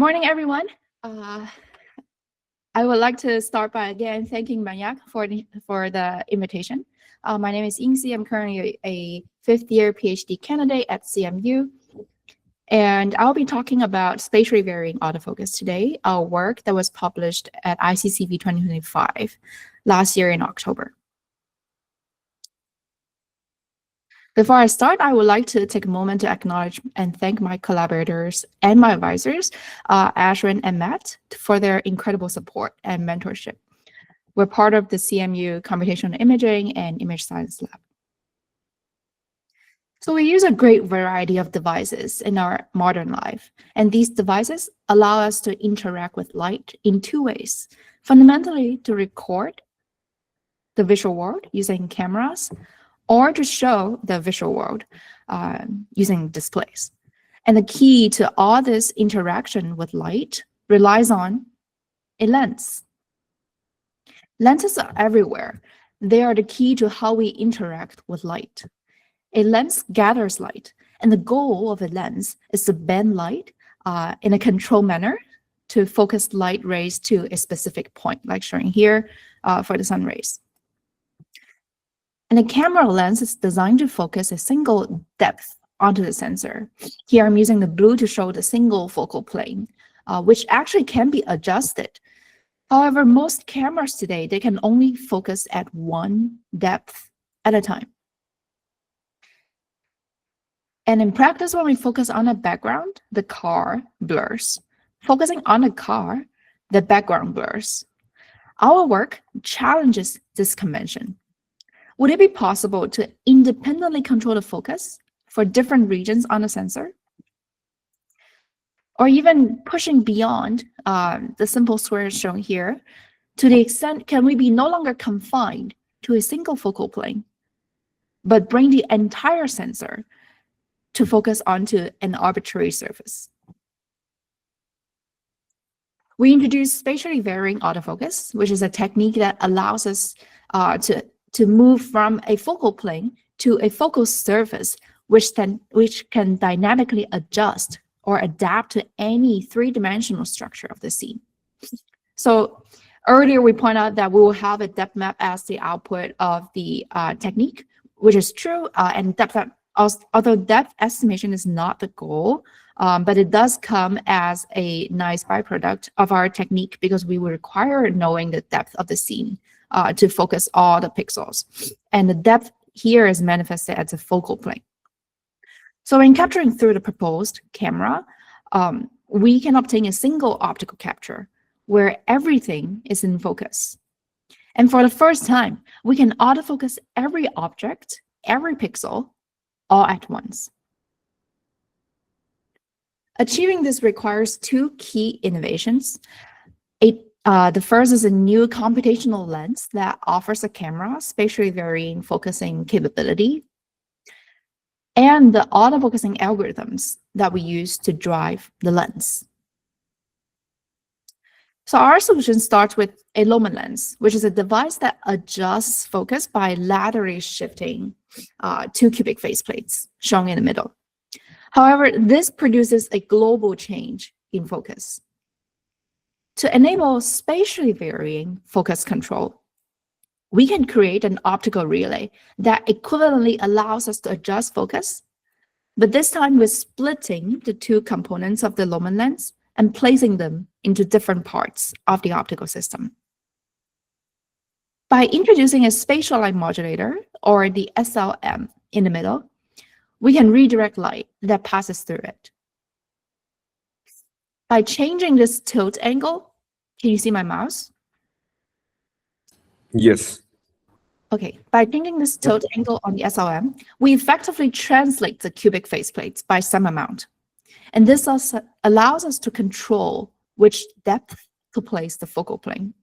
morning, everyone. I would like to start by again thanking Manyak for the invitation. My name is Yingsi. I'm currently a fifth-year PhD candidate at CMU. And I'll be talking about spatially varying autofocus today, a work that was published at ICCV 2025 last year in October. Before I start, I would like to take a moment to acknowledge and thank my collaborators and my advisors, Ashwin and Matt, for their incredible support and mentorship. We're part of the CMU Computational Imaging and Image Science Lab. So we use a great variety of devices in our modern life, and these devices allow us to interact with light in two ways. Fundamentally, to record the visual world using cameras, or to show the visual world using displays. And the key to all this interaction with light relies on a lens. Lenses are everywhere. They are the key to how we interact with light. A lens gathers light, and the goal of a lens is to bend light in a controlled manner to focus light rays to a specific point, like shown here for the sun rays. And a camera lens is designed to focus a single depth onto the sensor. Here I'm using the blue to show the single focal plane, which actually can be adjusted. However, most cameras today, they can only focus at one depth at a time. And in practice, when we focus on a background, the car blurs. Focusing on a car, the background blurs. Our work challenges this convention. Would it be possible to independently control the focus for different regions on the sensor? Or even pushing beyond the simple squares shown here, to the extent can we be no longer confined to a single focal plane, but bring the entire sensor to focus onto an arbitrary surface? We introduced spatially varying autofocus, which is a technique that allows us to move from a focal plane to a focal surface, which can dynamically adjust or adapt to any three-dimensional structure of the scene. So earlier we pointed out that we will have a depth map as the output of the technique, which is true, and although depth estimation is not the goal, but it does come as a nice byproduct of our technique because we will require knowing the depth of the scene to focus all the pixels. And the depth here is manifested as a focal plane. So in capturing through the proposed camera, we can obtain a single optical capture where everything is in focus. And for the first time, we can autofocus every object, every pixel, all at once. Achieving this requires two key innovations. The first is a new computational lens that offers a camera spatially varying focusing capability, and the autofocusing algorithms that we use to drive the lens. So our solution starts with a Lohmann lens, which is a device that adjusts focus by laterally shifting two cubic faceplates shown in the middle. However, this produces a global change in focus. To enable spatially varying focus control, we can create an optical relay that equivalently allows us to adjust focus, but this time we're splitting the two components of the Lohmann lens and placing them into different parts of the optical system. By introducing a spatial light modulator, or the SLM, in the middle, we can redirect light that passes through it. By changing this tilt angle, can you see my mouse? Yes. Okay, by changing this tilt angle on the SLM, we effectively translate the cubic faceplates by some amount. And this also allows us to control which depth to place the focal plane.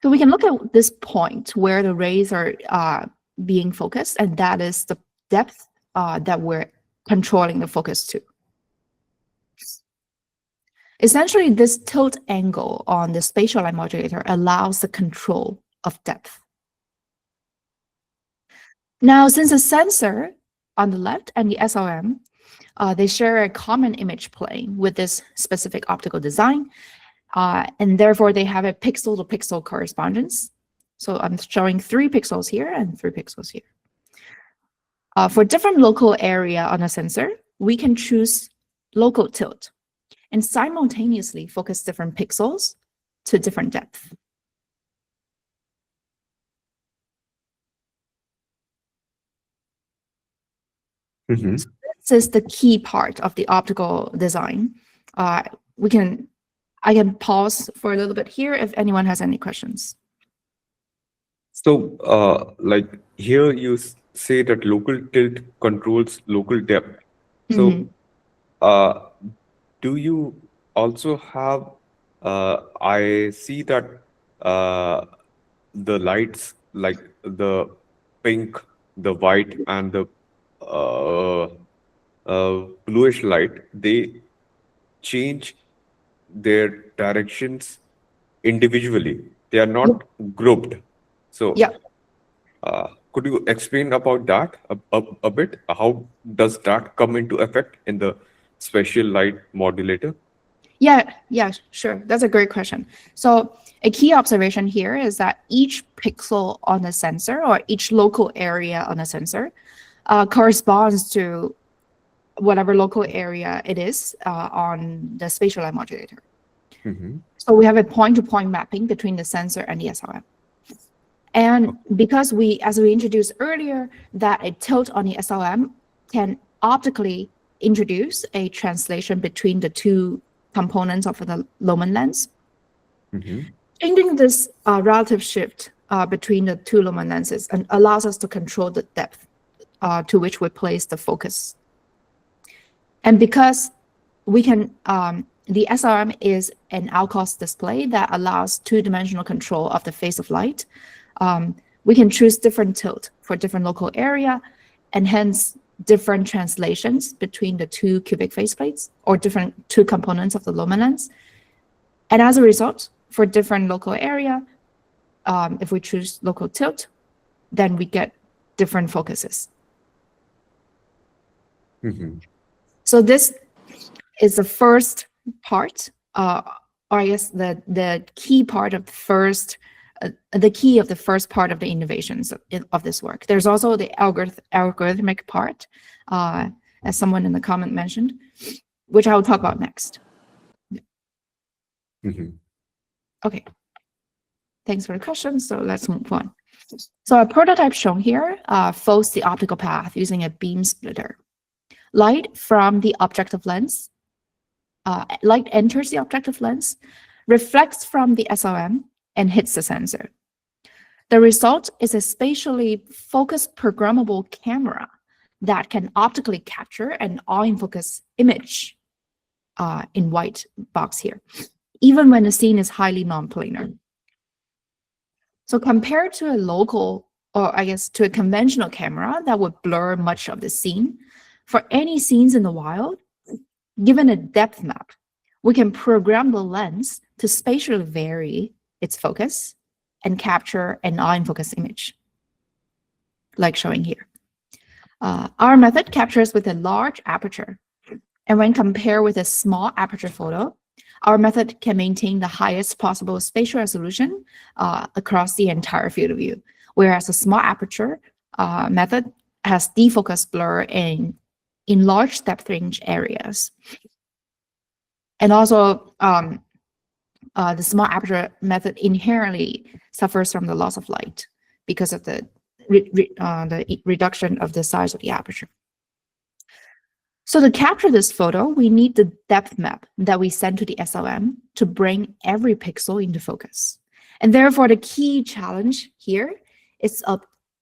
So we can look at this point where the rays are being focused, and that is the depth that we're controlling the focus to. Essentially, this tilt angle on the spatial light modulator allows the control of depth. Now, since the sensor on the left and the SLM They share a common image plane with this specific optical design, and therefore they have a pixel-to-pixel correspondence. So I'm showing 3 pixels here and 3 pixels here. For different local area on a sensor, we can choose local tilt and simultaneously focus different pixels to different depth. Mm-hmm. So this is the key part of the optical design. I can pause for a little bit here if anyone has any questions. So, like here you say that local tilt controls local depth. So, uh, do you also have, I see that the lights like the pink, the white, and the uh, bluish light, they change their directions individually. They are not grouped. So, Yeah. could you explain about that a bit? How does that come into effect in the spatial light modulator? Yeah, sure. That's a great question. So a key observation here is that each pixel on a sensor or each local area on a sensor corresponds to whatever local area it is on the spatial light modulator. Mm-hmm. So we have a point-to-point mapping between the sensor and the SLM. And because as we introduced earlier, that a tilt on the SLM can optically introduce a translation between the 2 components of the Lohmann lens. Mm-hmm. Changing this relative shift between the 2 Lohmann lenses and allows us to control the depth to which we place the focus. And because we can, the SRM is an outcast display that allows 2-dimensional control of the phase of light. We can choose different tilt for different local area, and hence different translations between the 2 cubic faceplates or different 2 components of the Lohmann lens. And as a result, for different local area, if we choose local tilt, then we get different focuses. Mm-hmm. So this is the first part, or I guess the key part of the key of the first part of the innovations of this work. There's also the algorithmic part, as someone in the comment mentioned, which I will talk about next. Mm-hmm. Okay. Thanks for the question. So let's move on. So a prototype shown here folds the optical path using a beam splitter. Light from the objective lens, light enters the objective lens, reflects from the SLM, and hits the sensor. The result is a spatially focused programmable camera that can optically capture an all-in-focus image in white box here, even when the scene is highly non-planar. So compared to a local, or I guess to a conventional camera that would blur much of the scene, for any scenes in the wild, given a depth map, we can program the lens to spatially vary its focus and capture an all-in-focus image, like showing here. Our method captures with a large aperture, and when compared with a small aperture photo, our method can maintain the highest possible spatial resolution across the entire field of view, whereas a small aperture method has defocus blur in large depth range areas. And also, the small aperture method inherently suffers from the loss of light because of the reduction of the size of the aperture. So to capture this photo, we need the depth map that we send to the SLM to bring every pixel into focus. And therefore, the key challenge here is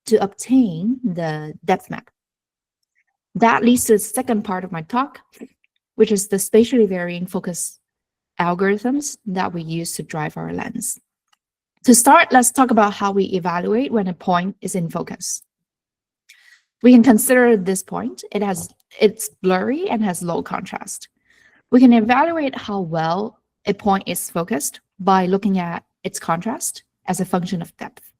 to obtain the depth map. That leads to the second part of my talk, which is the spatially varying focus algorithms that we use to drive our lens. To start, let's talk about how we evaluate when a point is in focus. We can consider this point. It's blurry and has low contrast. We can evaluate how well a point is focused by looking at its contrast as a function of depth.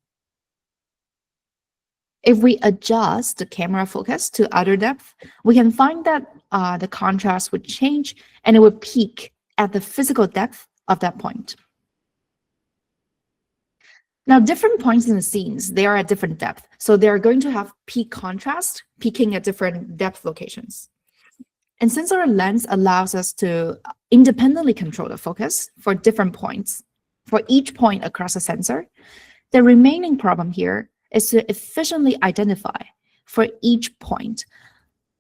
If we adjust the camera focus to other depth, we can find that the contrast would change and it would peak at the physical depth of that point. Now, different points in the scenes, they are at different depth. So they're going to have peak contrast, peaking at different depth locations. And since our lens allows us to independently control the focus for different points, for each point across a sensor, the remaining problem here is to efficiently identify for each point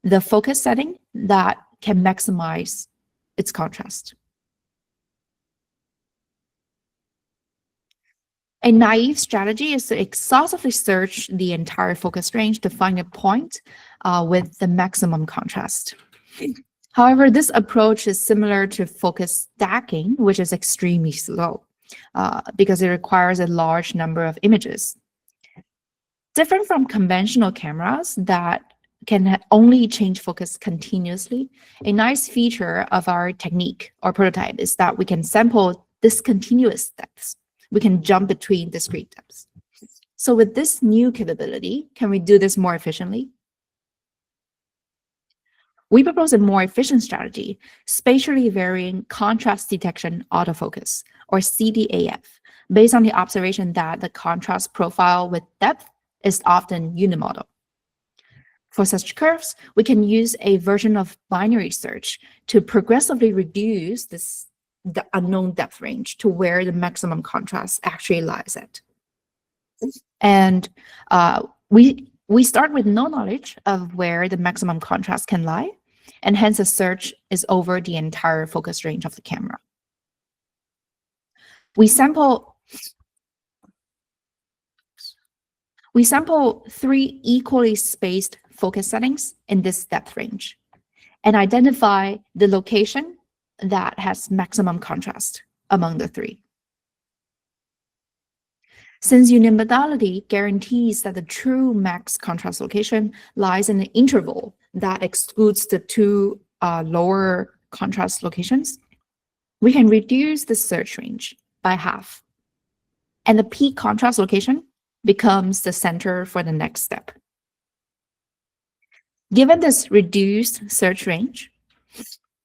the focus setting that can maximize its contrast. A naive strategy is to exhaustively search the entire focus range to find a point with the maximum contrast. However, this approach is similar to focus stacking, which is extremely slow because it requires a large number of images. Different from conventional cameras that can only change focus continuously, a nice feature of our technique or prototype is that we can sample discontinuous depths. We can jump between discrete depths. So with this new capability, can we do this more efficiently? We propose a more efficient strategy, spatially varying contrast detection autofocus, or CDAF, based on the observation that the contrast profile with depth is often unimodal. For such curves, we can use a version of binary search to progressively reduce the unknown depth range to where the maximum contrast actually lies at. And we start with no knowledge of where the maximum contrast can lie, and hence a search is over the entire focus range of the camera. We sample 3 equally spaced focus settings in this depth range and identify the location that has maximum contrast among the 3. Since unimodality guarantees that the true max contrast location lies in the interval that excludes the 2 lower contrast locations, we can reduce the search range by half. And the peak contrast location becomes the center for the next step. Given this reduced search range,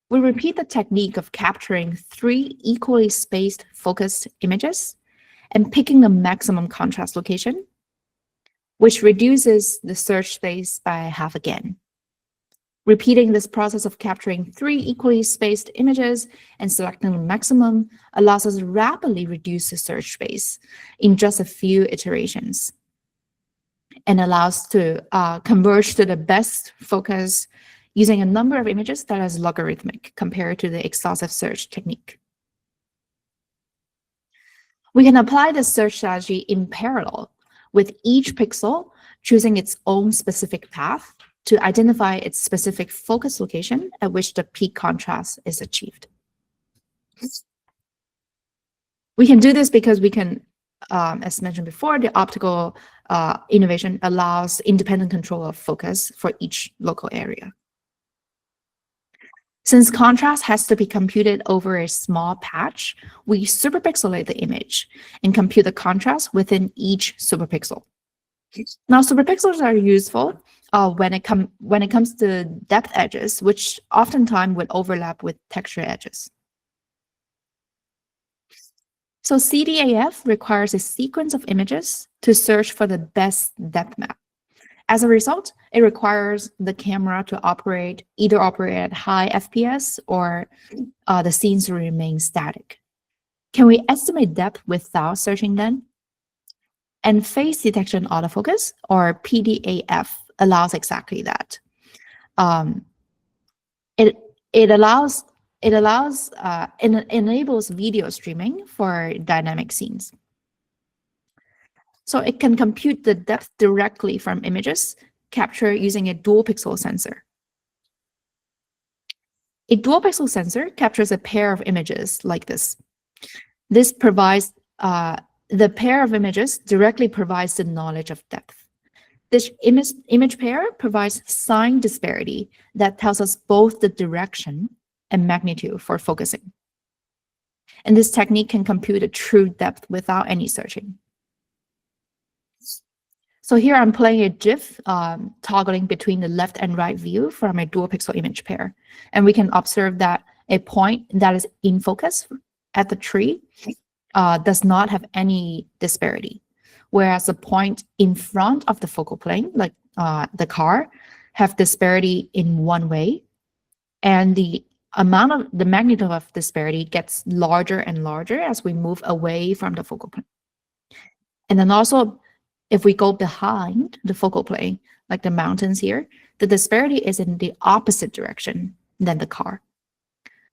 we repeat the technique of capturing 3 equally spaced focused images and picking the maximum contrast location, which reduces the search space by half again. Repeating this process of capturing 3 equally spaced images and selecting the maximum allows us to rapidly reduce the search space in just a few iterations and allows to converge to the best focus using a number of images that is logarithmic compared to the exhaustive search technique. We can apply this search strategy in parallel, with each pixel choosing its own specific path to identify its specific focus location at which the peak contrast is achieved. We can do this because we can, as mentioned before, the optical innovation allows independent control of focus for each local area. Since contrast has to be computed over a small patch, we superpixelate the image and compute the contrast within each superpixel. Now, superpixels are useful when it comes to depth edges, which oftentimes would overlap with texture edges. So CDAF requires a sequence of images to search for the best depth map. As a result, it requires the camera to either operate at high FPS or the scenes remain static. Can we estimate depth without searching then? And phase detection autofocus, or PDAF, allows exactly that. It enables video streaming for dynamic scenes. So it can compute the depth directly from images captured using a dual pixel sensor. A dual pixel sensor captures a pair of images like this. This provides, the pair of images directly provides the knowledge of depth. This image pair provides sign disparity that tells us both the direction and magnitude for focusing. And this technique can compute a true depth without any searching. So here I'm playing a GIF, toggling between the left and right view from a dual pixel image pair. And we can observe that a point that is in focus at the tree does not have any disparity, whereas the point in front of the focal plane, like the car, have disparity in one way, and the magnitude of disparity gets larger and larger as we move away from the focal plane. And then also, if we go behind the focal plane, like the mountains here, the disparity is in the opposite direction than the car.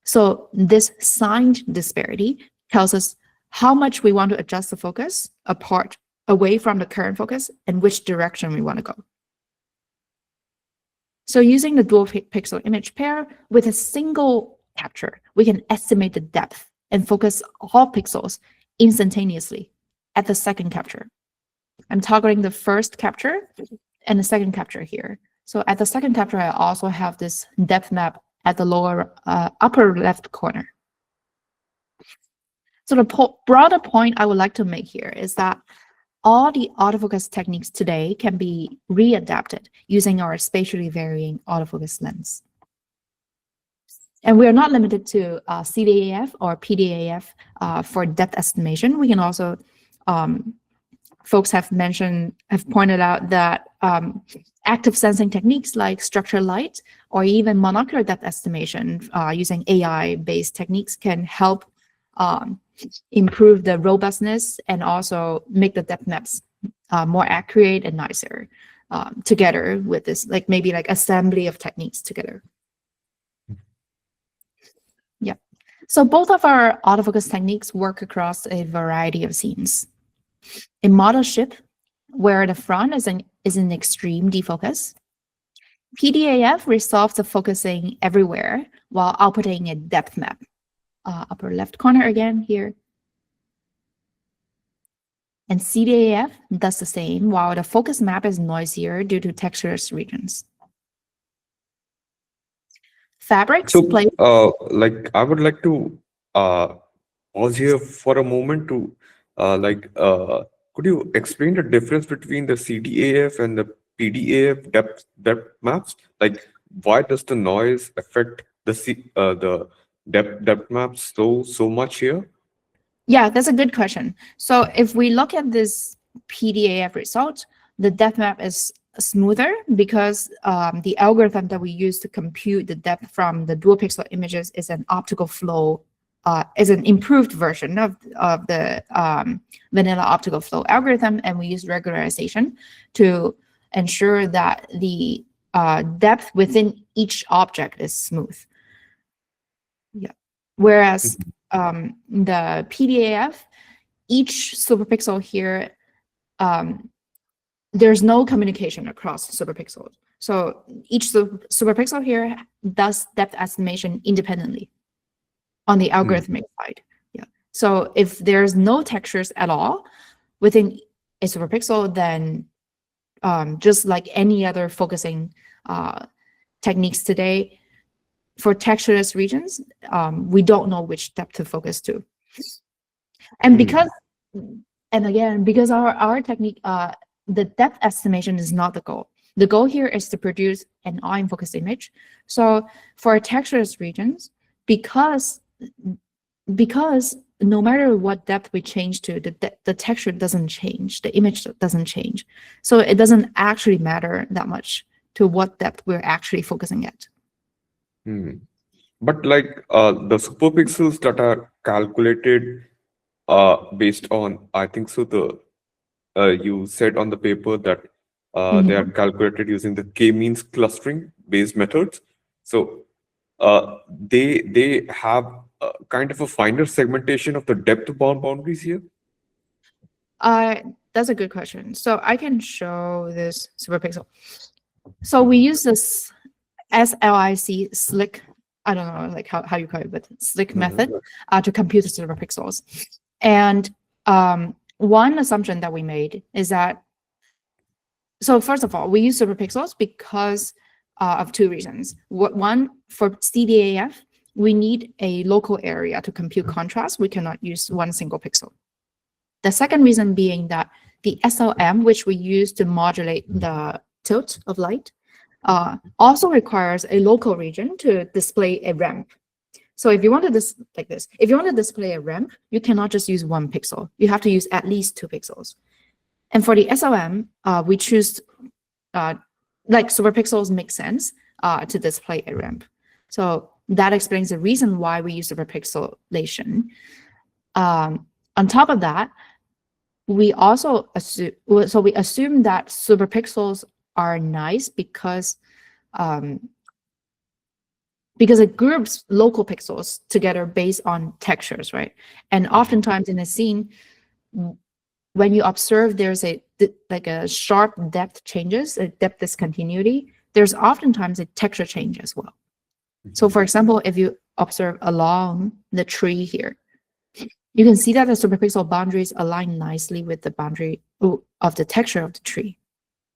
So this signed disparity tells us how much we want to adjust the focus apart, away from the current focus, and which direction we want to go. So using the dual pixel image pair with a single capture, we can estimate the depth and focus all pixels instantaneously at the second capture. I'm toggling the first capture and the second capture here. So at the second capture, I also have this depth map at the upper left corner. So the broader point I would like to make here is that all the autofocus techniques today can be readapted using our spatially varying autofocus lens. And we are not limited to CDAF or PDAF for depth estimation. We can also, folks have pointed out that active sensing techniques like structured light or even monocular depth estimation using AI-based techniques can help improve the robustness and also make the depth maps more accurate and nicer together with this, like maybe like assembly of techniques together. Yeah. So both of our autofocus techniques work across a variety of scenes. In model ship, where the front is in extreme defocus, PDAF resolves the focusing everywhere while outputting a depth map. Upper left corner again here. And CDAF does the same, while the focus map is noisier due to textureless regions. Fabrics play. Like I would like to pause here for a moment to could you explain the difference between the CDAF and the PDAF depth maps? Like, why does the noise affect the depth maps so much here? Yeah, that's a good question. So if we look at this PDAF result, the depth map is smoother because the algorithm that we use to compute the depth from the dual pixel images is an optical flow, is an improved version of the vanilla optical flow algorithm, and we use regularization to ensure that the depth within each object is smooth. Yeah. Whereas the PDAF, each superpixel here, there's no communication across superpixels. So each superpixel here does depth estimation independently on the algorithmic side. Yeah. So if there's no textures at all within a superpixel, then just like any other focusing techniques today, for textureless regions, we don't know which depth to focus to. And because our technique, the depth estimation is not the goal. The goal here is to produce an all-in-focus image. So for textureless regions, because no matter what depth we change to, the texture doesn't change, the image doesn't change. So it doesn't actually matter that much to what depth we're actually focusing at. But like the superpixels that are calculated based on, I think so, you said on the paper that they are calculated using the k-means clustering based methods. So they have kind of a finer segmentation of the depth bound boundaries here. That's a good question. So I can show this superpixel. So we use this SLIC, slick, I don't know like how you call it, but slick method to compute the superpixels. And one assumption that we made is that, so first of all, we use superpixels because of two reasons. One, for CDAF, we need a local area to compute contrast. We cannot use one single pixel. The second reason being that the SLM, which we use to modulate the tilt of light, also requires a local region to display a ramp. So if you want to if you want to display a ramp, you cannot just use 1 pixel. You have to use at least 2 pixels. And for the SLM, we choose like superpixels make sense to display a ramp. So that explains the reason why we use superpixelation. On top of that, we also assume that superpixels are nice because it groups local pixels together based on textures, right? And oftentimes in a scene, when you observe there's a sharp depth changes, a depth discontinuity, there's oftentimes a texture change as well. So for example, if you observe along the tree here, you can see that the superpixel boundaries align nicely with the boundary of the texture of the tree,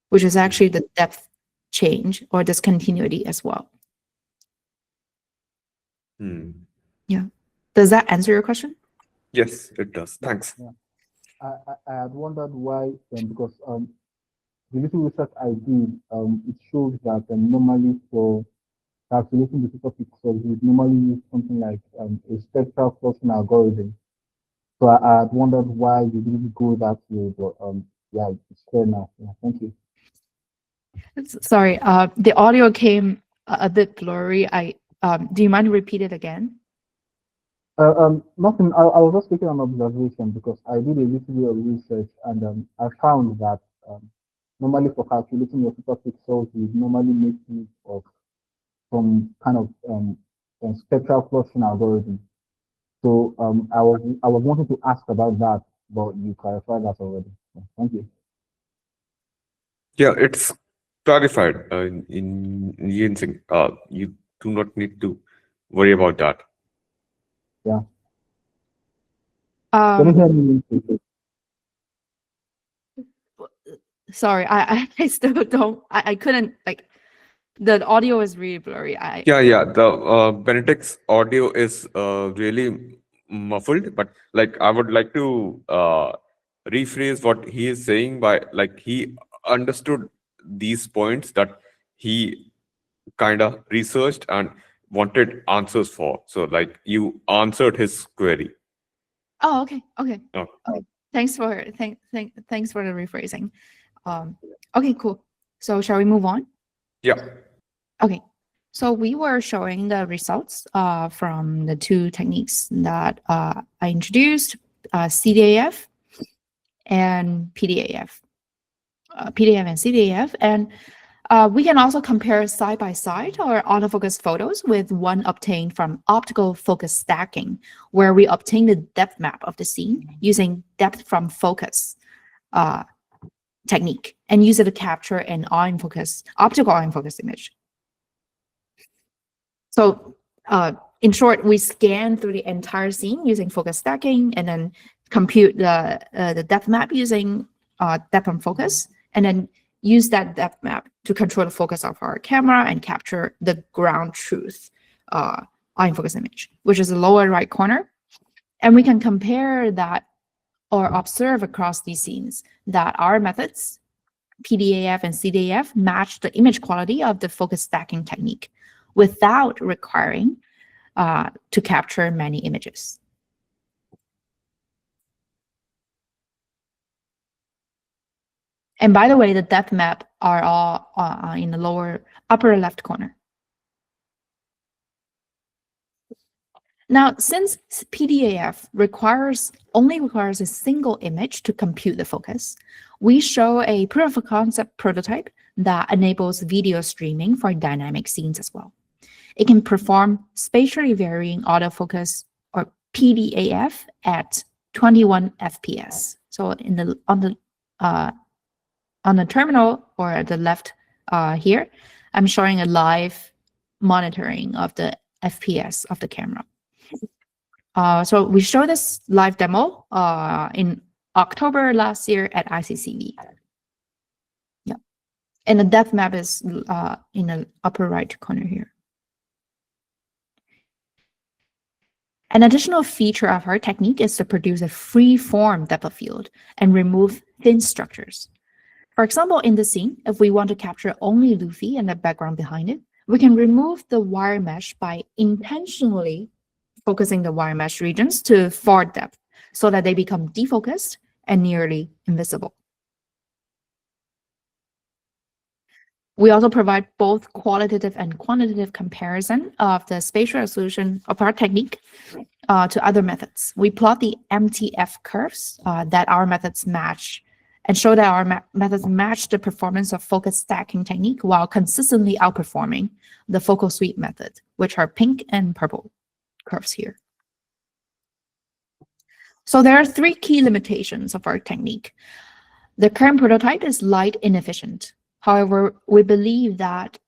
which is actually the depth change or discontinuity as well. Yeah. Does that answer your question? Yes, it does. Thanks. Yeah. I had wondered why, because the little research I did, it shows that normally for calculating the superpixels, we normally use something like a spectral clustering algorithm. So I had wondered why you didn't go that way, but yeah, it's clear now. Yeah, thank you. Sorry, the audio came a bit blurry. Do you mind to repeat it again? Nothing. I was just taking an observation because I did a little bit of research and I found that normally for calculating your superpixels, you normally make use of some kind of spectral clustering algorithm. So I was wanting to ask about that, but you clarified that already. So, thank you. Yeah, it's clarified in Yingsi. You do not need to worry about that. Yeah. Can you hear me? Sorry, I still don't. I couldn't the audio is really blurry. Yeah. The Benedict's audio is really muffled, but like I would like to rephrase what he is saying by like he understood these points that he kind of researched and wanted answers for. So like you answered his query. Oh, okay. Okay. Oh. Thanks for thanks for the rephrasing. Okay, cool. So shall we move on? Yeah. Okay. So we were showing the results from the 2 techniques that I introduced, CDAF and PDAF. PDAF and CDAF, and we can also compare side by side our autofocus photos with one obtained from optical focus stacking, where we obtain the depth map of the scene using depth from focus technique and use it to capture an optical in-focus image. So in short, we scan through the entire scene using focus stacking and then compute the depth map using depth from focus, and then use that depth map to control the focus of our camera and capture the ground truth in-focus image, which is the lower right corner. And we can compare that or observe across these scenes that our methods, PDAF and CDAF, match the image quality of the focus stacking technique without requiring to capture many images. And by the way, the depth map are all in the upper left corner. Now, since PDAF only requires a single image to compute the focus, we show a proof of concept prototype that enables video streaming for dynamic scenes as well. It can perform spatially varying autofocus, or PDAF, at 21 FPS. So on the terminal or at the left here, I'm showing a live monitoring of the FPS of the camera. So we showed this live demo in October last year at ICCV. Yeah, and the depth map is in the upper right corner here. An additional feature of our technique is to produce a free-form depth of field and remove thin structures. For example, in the scene, if we want to capture only Luffy and the background behind it, we can remove the wire mesh by intentionally focusing the wire mesh regions to far depth so that they become defocused and nearly invisible. We also provide both qualitative and quantitative comparison of the spatial resolution of our technique to other methods. We plot the MTF curves that our methods match and show that our methods match the performance of focus stacking technique while consistently outperforming the focal sweep method, which are pink and purple curves here. So there are three key limitations of our technique. The current prototype is light inefficient. However, we believe that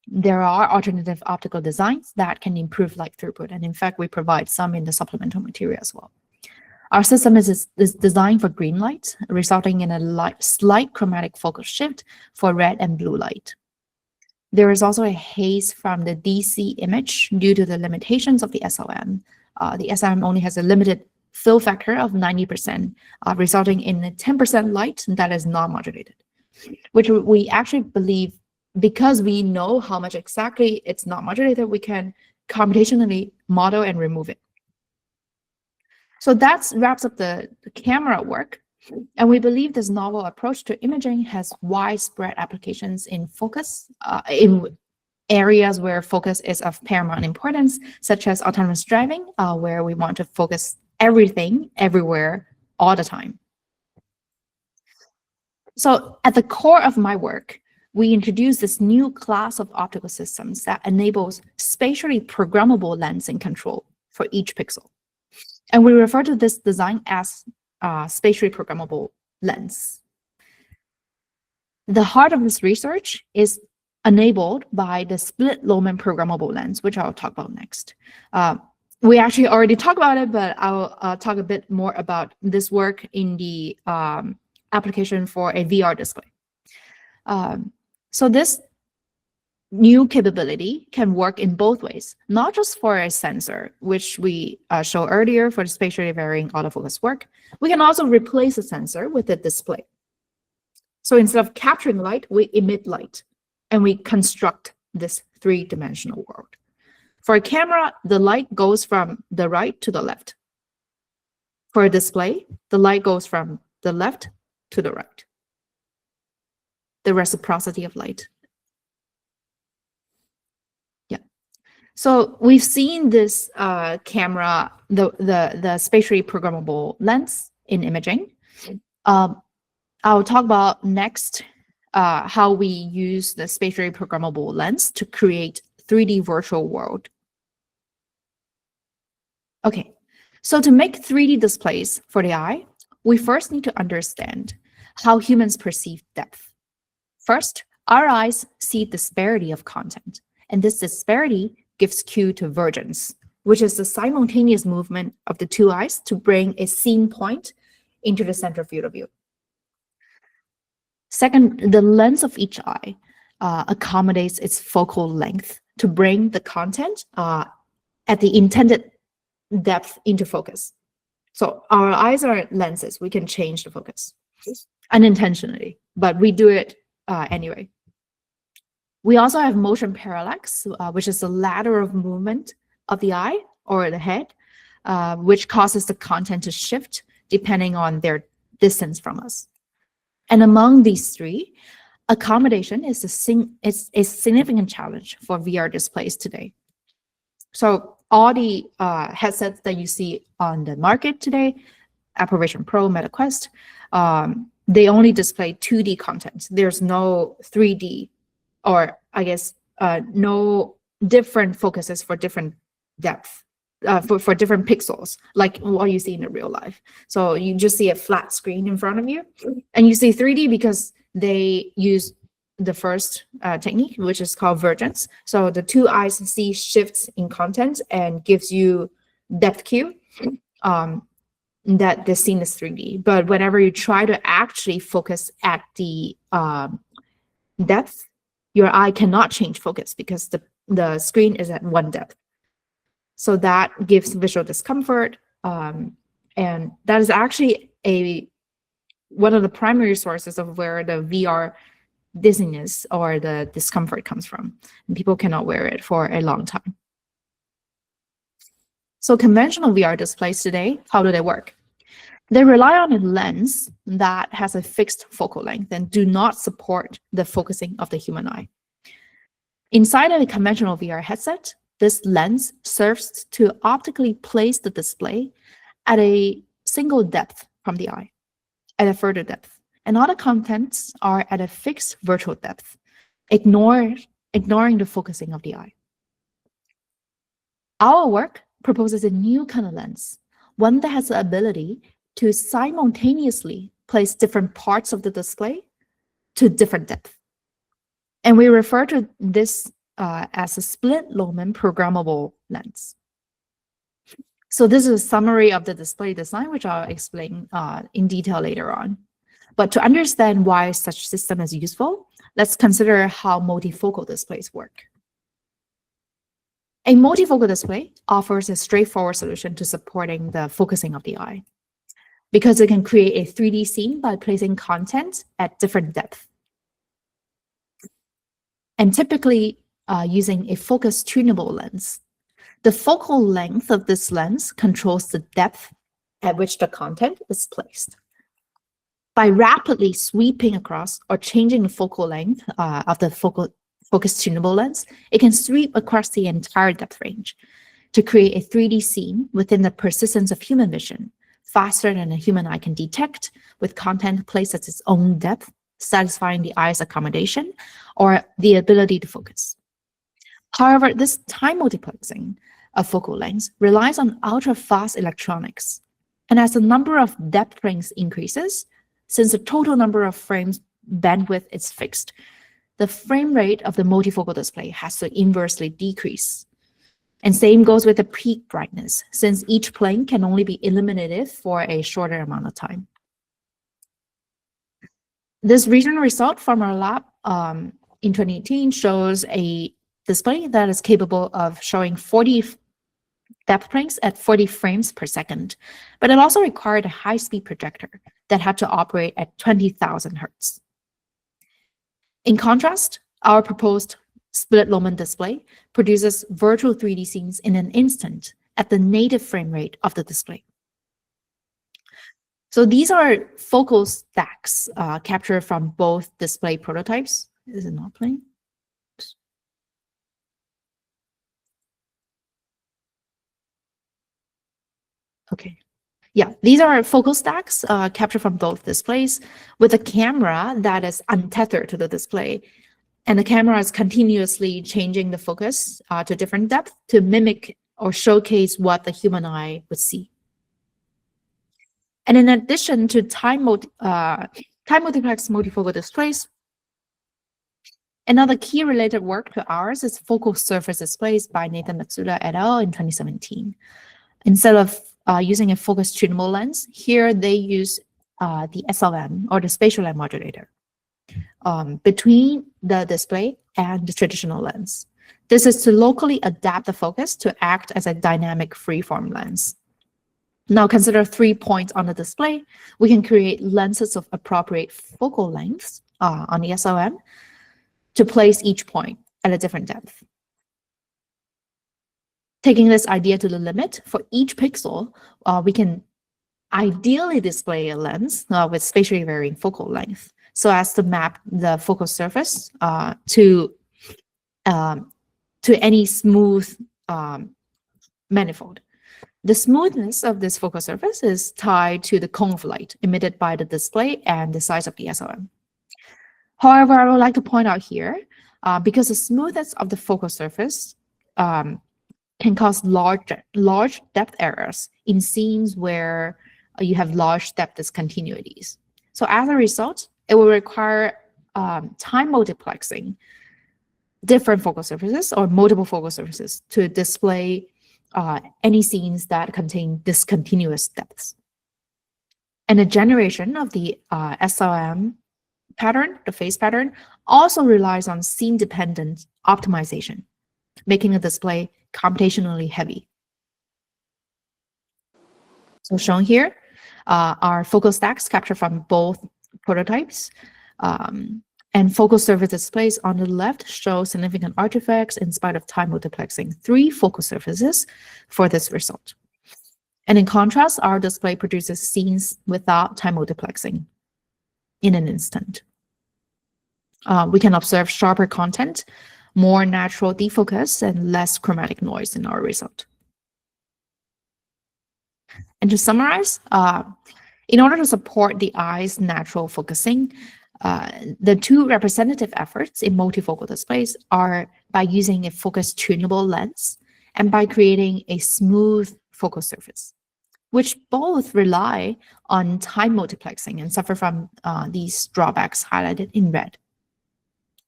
there are alternative optical designs that can improve light throughput. And in fact, we provide some in the supplemental material as well. Our system is designed for green light, resulting in a slight chromatic focus shift for red and blue light. There is also a haze from the DC image due to the limitations of the SLM. The SLM only has a limited fill factor of 90%, resulting in a 10% light that is non-modulated, which we actually believe, because we know how much exactly it's not modulated, we can computationally model and remove it. So that wraps up the camera work. And we believe this novel approach to imaging has widespread applications in focus, in areas where focus is of paramount importance, such as autonomous driving, where we want to focus everything, everywhere, all the time. So at the core of my work, we introduced this new class of optical systems that enables spatially programmable lensing control for each pixel. And we refer to this design as spatially programmable lens. The heart of this research is enabled by the split Lohmann programmable lens, which I'll talk about next. We actually already talked about it, but I'll talk a bit more about this work in the application for a VR display. So this new capability can work in both ways, not just for a sensor, which we showed earlier for the spatially varying autofocus work. We can also replace a sensor with a display. So instead of capturing light, we emit light, and we construct this three-dimensional world. For a camera, the light goes from the right to the left. For a display, the light goes from the left to the right. The reciprocity of light. So we've seen this camera, the spatially programmable lens in imaging. I'll talk about next how we use the spatially programmable lens to create 3D virtual world. Okay, so to make 3D displays for the eye, we first need to understand how humans perceive depth. First, our eyes see disparity of content, and this disparity gives cue to vergence, which is the simultaneous movement of the two eyes to bring a seen point into the center field of view. Second, the lens of each eye accommodates its focal length to bring the content at the intended depth into focus. So our eyes are lenses. We can change the focus unintentionally, but we do it anyway. We also have motion parallax, which is the lateral movement of the eye or the head, which causes the content to shift depending on their distance from us. And among these three, accommodation is a significant challenge for VR displays today. So all the headsets that you see on the market today, Apple Vision Pro, Meta Quest, they only display 2D content. There's no 3D, or I guess no different focuses for different depth, for different pixels, like what you see in the real life. So you just see a flat screen in front of you, and you see 3D because they use the first technique, which is called vergence. So the two eyes see shifts in content and gives you depth cue that the scene is 3D. But whenever you try to actually focus at the depth, your eye cannot change focus because the screen is at one depth. So that gives visual discomfort. And that is actually one of the primary sources of where the VR dizziness or the discomfort comes from. And people cannot wear it for a long time. So conventional VR displays today, how do they work? They rely on a lens that has a fixed focal length and do not support the focusing of the human eye. Inside of a conventional VR headset, this lens serves to optically place the display at a single depth from the eye, at a further depth. And all the contents are at a fixed virtual depth, ignoring the focusing of the eye. Our work proposes a new kind of lens, one that has the ability to simultaneously place different parts of the display to different depth. And we refer to this as a split Lohmann programmable lens. So this is a summary of the display design, which I'll explain in detail later on. But to understand why such system is useful, let's consider how multifocal displays work. A multifocal display offers a straightforward solution to supporting the focusing of the eye, because it can create a 3D scene by placing content at different depths. And typically using a focus tunable lens. The focal length of this lens controls the depth at which the content is placed. By rapidly sweeping across or changing the focal length of the focus tunable lens, it can sweep across the entire depth range to create a 3D scene within the persistence of human vision, faster than a human eye can detect, with content placed at its own depth, satisfying the eye's accommodation or the ability to focus. However, this time multiplexing of focal lengths relies on ultra-fast electronics. And as the number of depth frames increases, since the total number of frames bandwidth is fixed, the frame rate of the multifocal display has to inversely decrease. And same goes with the peak brightness, since each plane can only be illuminated for a shorter amount of time. This recent result from our lab in 2018 shows a display that is capable of showing 40 depth frames at 40 frames per second, but it also required a high-speed projector that had to operate at 20,000 hertz. In contrast, our proposed split Lohmann display produces virtual 3D scenes in an instant at the native frame rate of the display. So these are focal stacks captured from both display prototypes. Is it not playing? Okay. Yeah, these are focal stacks captured from both displays with a camera that is untethered to the display. And the camera is continuously changing the focus to different depth to mimic or showcase what the human eye would see. And in addition to time multiplex multifocal displays, another key related work to ours is focal surface displays by Nathan Matsuda et al. In 2017. Instead of using a focus tunable lens, here they use the SLM or the spatial light modulator between the display and the traditional lens. This is to locally adapt the focus to act as a dynamic freeform lens. Now consider 3 points on the display. We can create lenses of appropriate focal lengths on the SLM to place each point at a different depth. Taking this idea to the limit, for each pixel, we can ideally display a lens with spatially varying focal length so as to map the focal surface to any smooth manifold. The smoothness of this focal surface is tied to the cone of light emitted by the display and the size of the SLM. However, I would like to point out here, because the smoothness of the focal surface can cause large depth errors in scenes where you have large depth discontinuities. So as a result, it will require time multiplexing different focal surfaces or multiple focal surfaces to display any scenes that contain discontinuous depths. And the generation of the SLM pattern, the phase pattern, also relies on scene-dependent optimization, making the display computationally heavy. So shown here are focal stacks captured from both prototypes. And focal surface displays on the left show significant artifacts in spite of time multiplexing 3 focal surfaces for this result. And in contrast, our display produces scenes without time multiplexing in an instant. We can observe sharper content, more natural defocus, and less chromatic noise in our result. And to summarize, in order to support the eye's natural focusing, the 2 representative efforts in multifocal displays are by using a focus tunable lens and by creating a smooth focal surface, which both rely on time multiplexing and suffer from these drawbacks highlighted in red.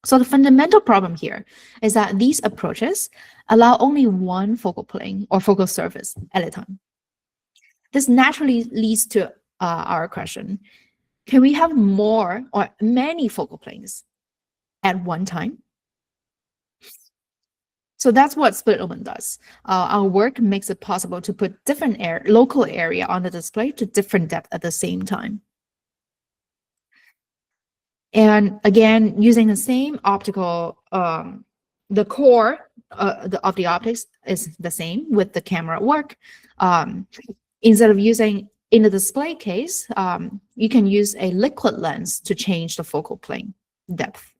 So the fundamental problem here is that these approaches allow only one focal plane or focal surface at a time. This naturally leads to our question: can we have more or many focal planes at one time? So that's what split Lohmann does. Our work makes it possible to put different local area on the display to different depth at the same time. And again, using the same optical, the core of the optics is the same with the camera work. Instead of using, in the display case, you can use a liquid lens to change the focal plane depth.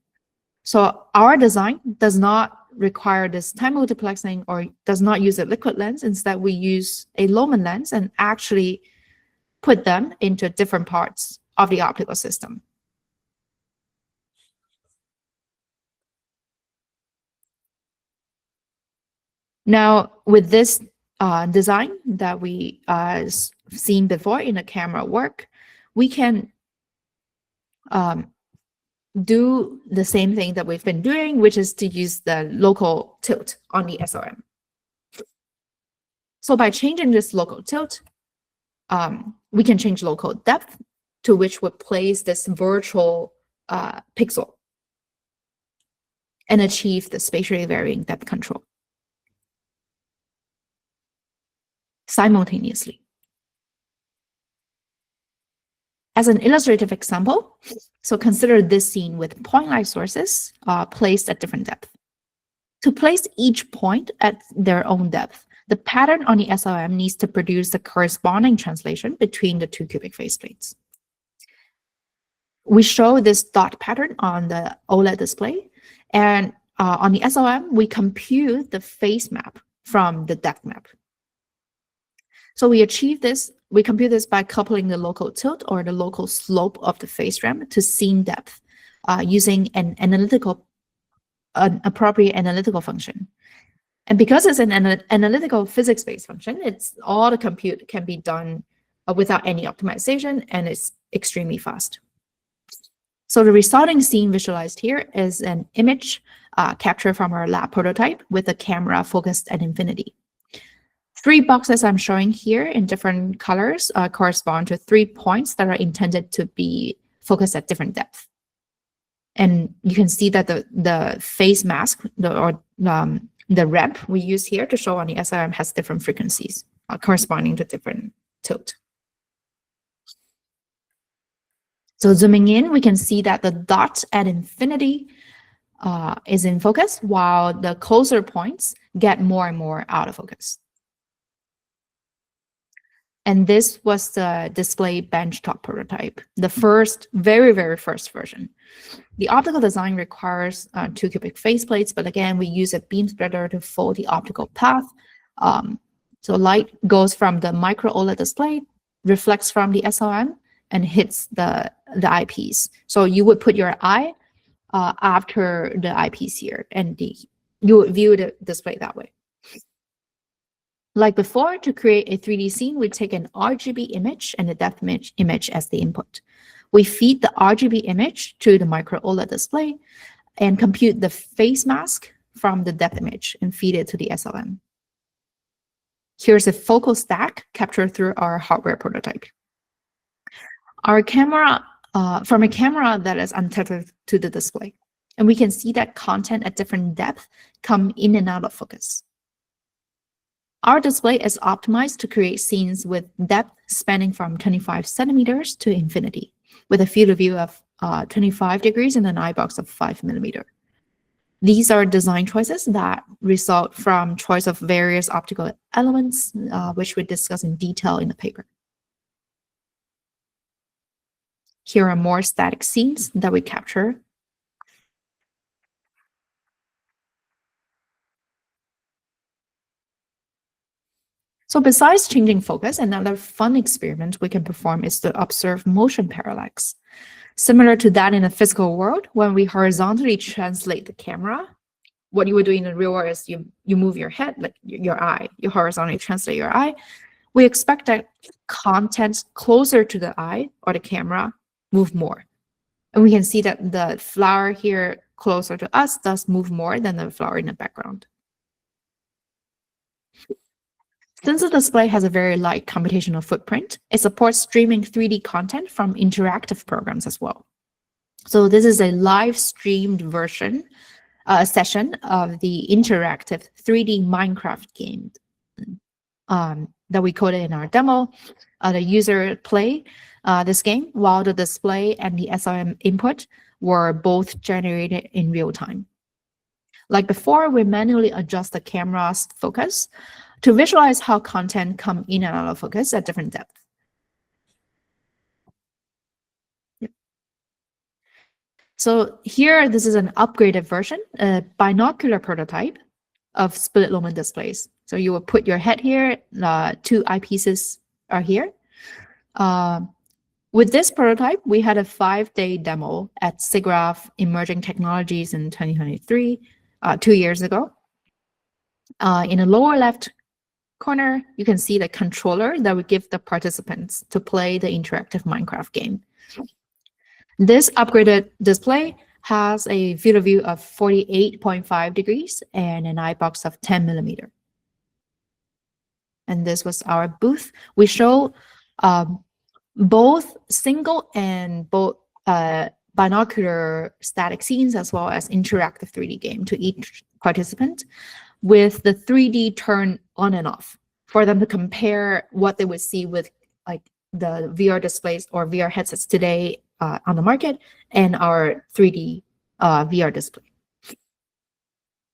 So our design does not require this time multiplexing or does not use a liquid lens. Instead, we use a Lohmann lens and actually put them into different parts of the optical system. Now, with this design that we seen before in the camera work, we can do the same thing that we've been doing, which is to use the local tilt on the SLM. So by changing this local tilt, we can change local depth to which would place this virtual pixel and achieve the spatially varying depth control simultaneously. As an illustrative example, so consider this scene with point light sources placed at different depth. To place each point at their own depth, the pattern on the SLM needs to produce the corresponding translation between the 2 cubic faceplates. We show this dot pattern on the OLED display, and on the SLM, we compute the phase map from the depth map. So we achieve this, we compute this by coupling the local tilt or the local slope of the phase ramp to scene depth using an appropriate analytical function. And because it's an analytical physics-based function, all the compute can be done without any optimization, and it's extremely fast. So the resulting scene visualized here is an image captured from our lab prototype with the camera focused at infinity. 3 boxes I'm showing here in different colors correspond to 3 points that are intended to be focused at different depths. And you can see that the phase mask the rep we use here to show on the SLM has different frequencies corresponding to different tilt. So zooming in, we can see that the dot at infinity is in focus, while the closer points get more and more out of focus. And this was the display benchtop prototype, the very, very first version. The optical design requires 2 cubic faceplates, but again, we use a beam spreader to fold the optical path. So light goes from the micro OLED display, reflects from the SLM, and hits the eyepiece. So you would put your eye after the eyepiece here, and you would view the display that way. Like before, to create a 3D scene, we take an RGB image and a depth image as the input. We feed the RGB image to the micro OLED display and compute the phase mask from the depth image and feed it to the SLM. Here's a focal stack captured through our hardware prototype. Our camera, from a camera that is untethered to the display, and we can see that content at different depths come in and out of focus. Our display is optimized to create scenes with depth spanning from 25 centimeters to infinity, with a field of view of 25 degrees and an eye box of 5 millimeter. These are design choices that result from choice of various optical elements, which we discuss in detail in the paper. Here are more static scenes that we capture. So besides changing focus, another fun experiment we can perform is to observe motion parallax. Similar to that in the physical world, when we horizontally translate the camera, what you would do in the real world is you move your head, like your eye, you horizontally translate your eye. We expect that content closer to the eye or the camera move more. And we can see that the flower here closer to us does move more than the flower in the background. Since the display has a very light computational footprint, it supports streaming 3D content from interactive programs as well. So this is a live streamed version, session of the interactive 3D Minecraft game that we coded in our demo. The user play this game while the display and the SLM input were both generated in real time. Like before, we manually adjust the camera's focus to visualize how content come in and out of focus at different depths. Yep. So here, this is an upgraded version, a binocular prototype of split Lohmann displays. So you will put your head here, 2 eyepieces are here. With this prototype, we had a 5-day demo at SIGGRAPH Emerging Technologies in 2023, 2 years ago. In the lower left corner, you can see the controller that we give the participants to play the interactive Minecraft game. This upgraded display has a field of view of 48.5 degrees and an eye box of 10 millimeter. And this was our booth. We show both single and both binocular static scenes as well as interactive 3D game to each participant, with the 3D turn on and off for them to compare what they would see with like the VR displays or VR headsets today on the market and our 3D VR display.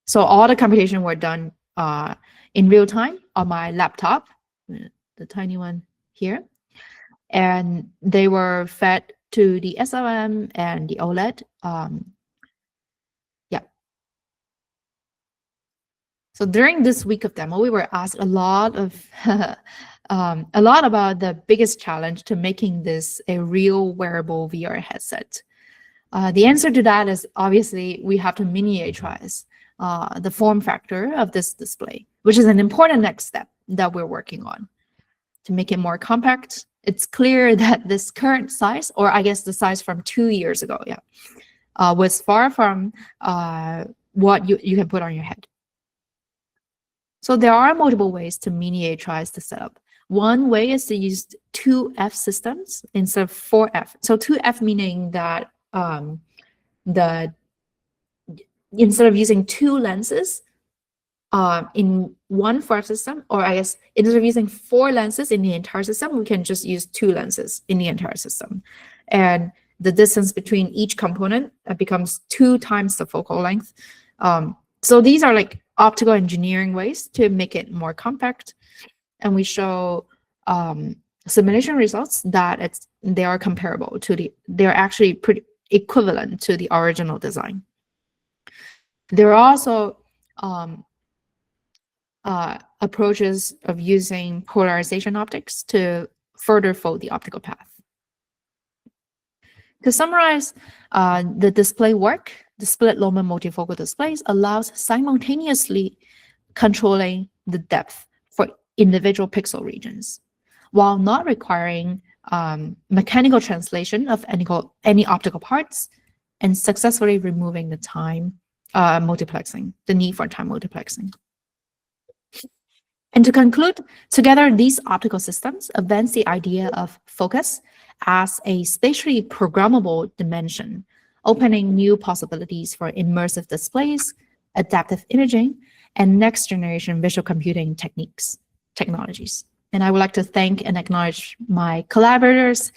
So all the computation were done in real time on my laptop, the tiny one here, and they were fed to the SLM and the OLED. So during this week of demo, we were asked a lot about the biggest challenge to making this a real wearable VR headset. The answer to that is obviously we have to miniaturize the form factor of this display, which is an important next step that we're working on to make it more compact. It's clear that this current size, or I guess the size from 2 years ago, was far from what you can put on your head. So there are multiple ways to miniaturize the setup. One way is to use 2F systems instead of 4F. So 2F meaning that instead of using 2 lenses in one 4F system, or I guess instead of using 4 lenses in the entire system, we can just use 2 lenses in the entire system. And the distance between each component becomes 2 times the focal length. So these are like optical engineering ways to make it more compact. And we show simulation results that they are comparable to they're actually pretty equivalent to the original design. There are also approaches of using polarization optics to further fold the optical path. To summarize the display work, the split Lohmann multifocal displays allows simultaneously controlling the depth for individual pixel regions, while not requiring mechanical translation of any optical parts, and successfully removing the time multiplexing, the need for time multiplexing. And to conclude, together these optical systems advance the idea of focus as a spatially programmable dimension, opening new possibilities for immersive displays, adaptive imaging, and next generation visual computing technologies. And I would like to thank and acknowledge my collaborators,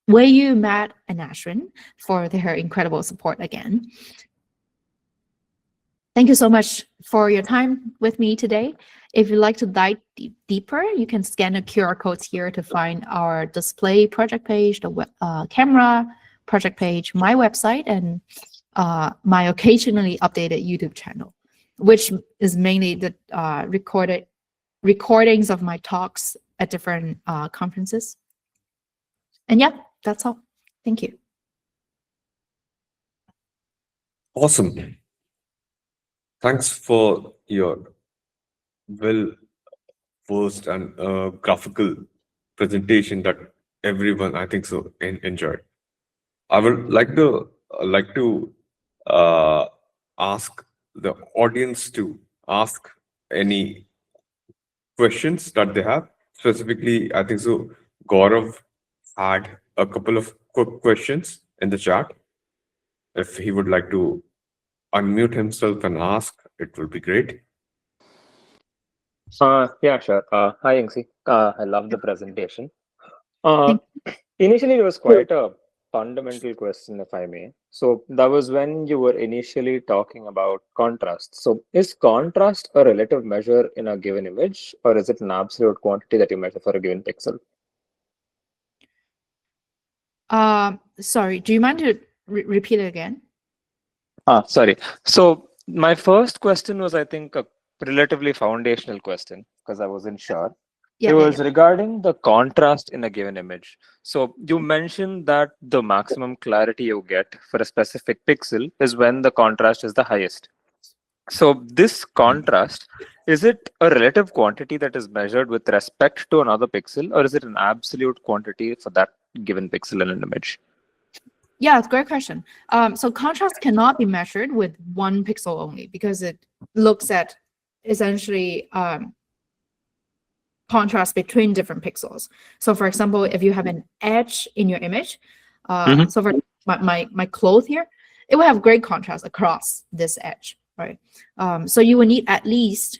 Wei-Yu, Matt, and Ashwin, for their incredible support again. Thank you so much for your time with me today. If you'd like to dive deeper, you can scan the QR codes here to find our display project page, the camera project page, my website, and my occasionally updated YouTube channel, which is mainly the recordings of my talks at different conferences. And yeah, that's all. Thank you. Awesome. Thanks for your well-versed and graphical presentation that everyone, I think so, enjoyed. I would like to ask the audience to ask any questions that they have. Specifically, I think so, Gaurav had a couple of quick questions in the chat. If he would like to unmute himself and ask, it will be great. Yeah, sure. Hi, Yingsi. I love the presentation. Initially, it was quite a fundamental question, if I may. So that was when you were initially talking about contrast. So is contrast a relative measure in a given image, or is it an absolute quantity that you measure for a given pixel? Sorry, do you mind to repeat it again? Sorry. So my first question was, I think, a relatively foundational question because I wasn't sure. Yeah, it was regarding the contrast in a given image. So you mentioned that the maximum clarity you get for a specific pixel is when the contrast is the highest. So this contrast, is it a relative quantity that is measured with respect to another pixel, or is it an absolute quantity for that given pixel in an image? Yeah, it's a great question. So contrast cannot be measured with one pixel only because it looks at essentially contrast between different pixels. So for example, if you have an edge in your image, so for my clothes here, it will have great contrast across this edge, right? So you will need at least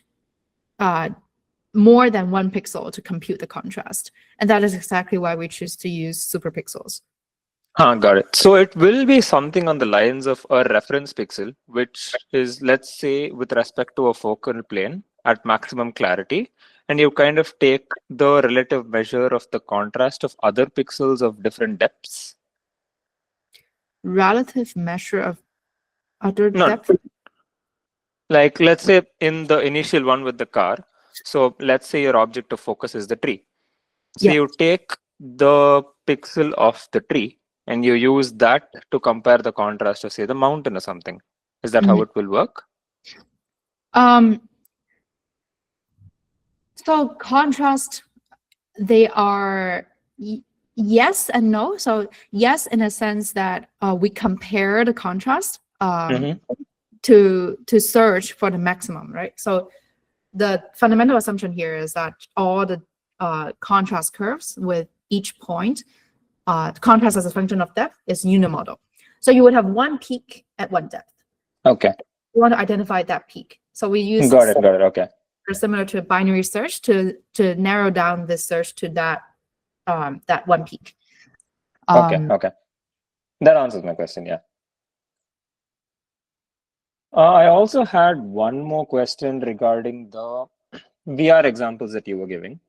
more than one pixel to compute the contrast. And that is exactly why we choose to use superpixels. Got it. So it will be something on the lines of a reference pixel, which is, let's say, with respect to a focal plane at maximum clarity, and you kind of take the relative measure of the contrast of other pixels of different depths. Relative measure of other depth? Like, let's say in the initial one with the car, so let's say your object of focus is the tree. So you take the pixel of the tree and you use that to compare the contrast of, say, the mountain or something. Is that how it will work? So contrast, they are yes and no. So yes, in a sense that we compare the contrast to search for the maximum, right? So the fundamental assumption here is that all the contrast curves with each point, contrast as a function of depth is unimodal. So you would have one peak at one depth. Okay. We want to identify that peak. So we use got it. Okay. Similar to a binary search to narrow down this search to that that one peak. Okay. That answers my question. Yeah. I also had one more question regarding the VR examples that you were giving.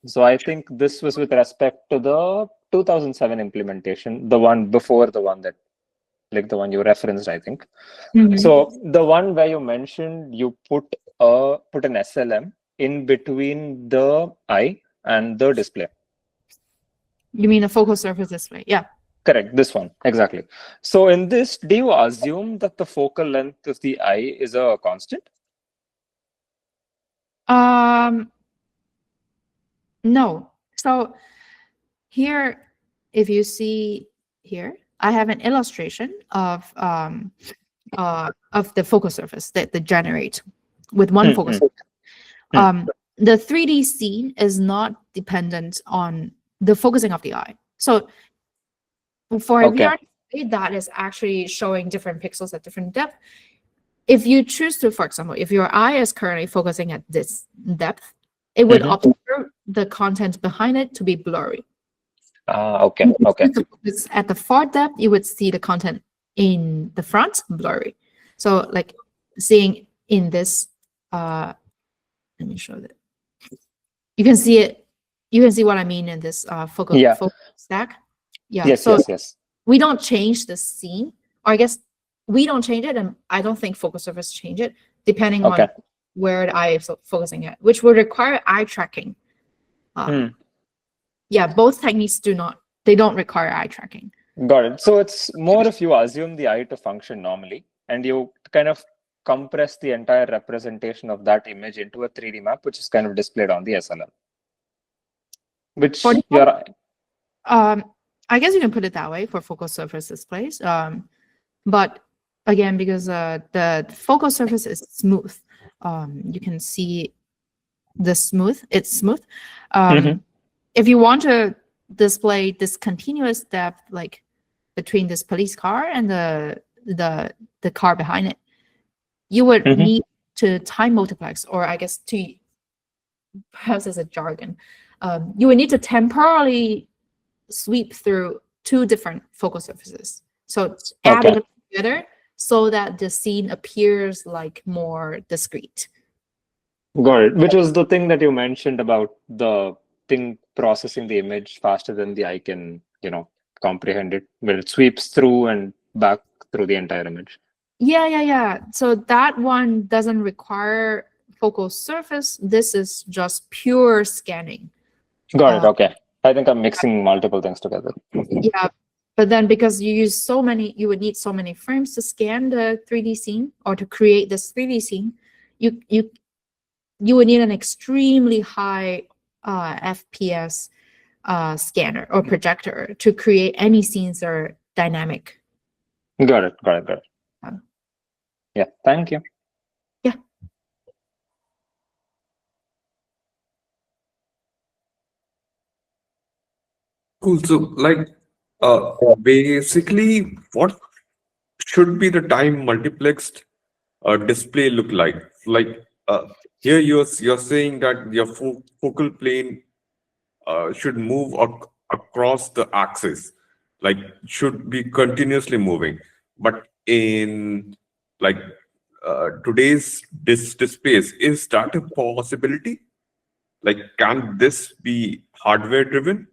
So I think this was with respect to the 2007 implementation, the one before the one that, like the one you referenced, I think. So the one where you mentioned you put an SLM in between the eye and the display. You mean a focal surface display? Yeah. Correct, this one, exactly. So in this, do you assume that the focal length of the eye is a constant? No. So here, if you see here, I have an illustration of the focal surface that they generate with one focal surface. The 3D scene is not dependent on the focusing of the eye. So for a VR, that is actually showing different pixels at different depth. if you choose to, for example, if your eye is currently focusing at this depth, it would observe the content behind it to be blurry. Okay. Okay. It's at the far depth, you would see the content in the front blurry. So like seeing in this, let me show that. You can see it. You can see what I mean in this focal stack. Yeah. Yes. So yes. we don't change the scene, or I guess we don't change it, and I don't think focal surface change it depending on where the eye is focusing at, which would require eye tracking. Yeah, both techniques don't require eye tracking. Got it. So it's more if you assume the eye to function normally and you kind of compress the entire representation of that image into a 3D map, which is kind of displayed on the SLM. Which I guess you can put it that way for focal surface displays. But again, because the focal surface is smooth, you can see it's smooth. If you want to display this continuous depth, like between this police car and the car behind it, you would need to time multiplex, or I guess perhaps as a jargon, you would need to temporarily sweep through two different focal surfaces. So adding it together so that the scene appears like more discrete. Got it. Which was the thing that you mentioned about the thing processing the image faster than the eye can, comprehend it, where it sweeps through and back through the entire image. Yeah. So that one doesn't require focal surface. This is just pure scanning. Got it. Okay. I think I'm mixing multiple things together. Yeah, but then because you would need so many frames to scan the 3D scene or to create this 3D scene, you would need an extremely high FPS scanner or projector to create any scenes that are dynamic. Got it. Yeah, thank you. Yeah. Cool. So, basically, what should be the time multiplexed display look like? Here you're saying that your focal plane should move across the axis, like should be continuously moving. But in today's displays, is that a possibility? Like, can this be hardware driven?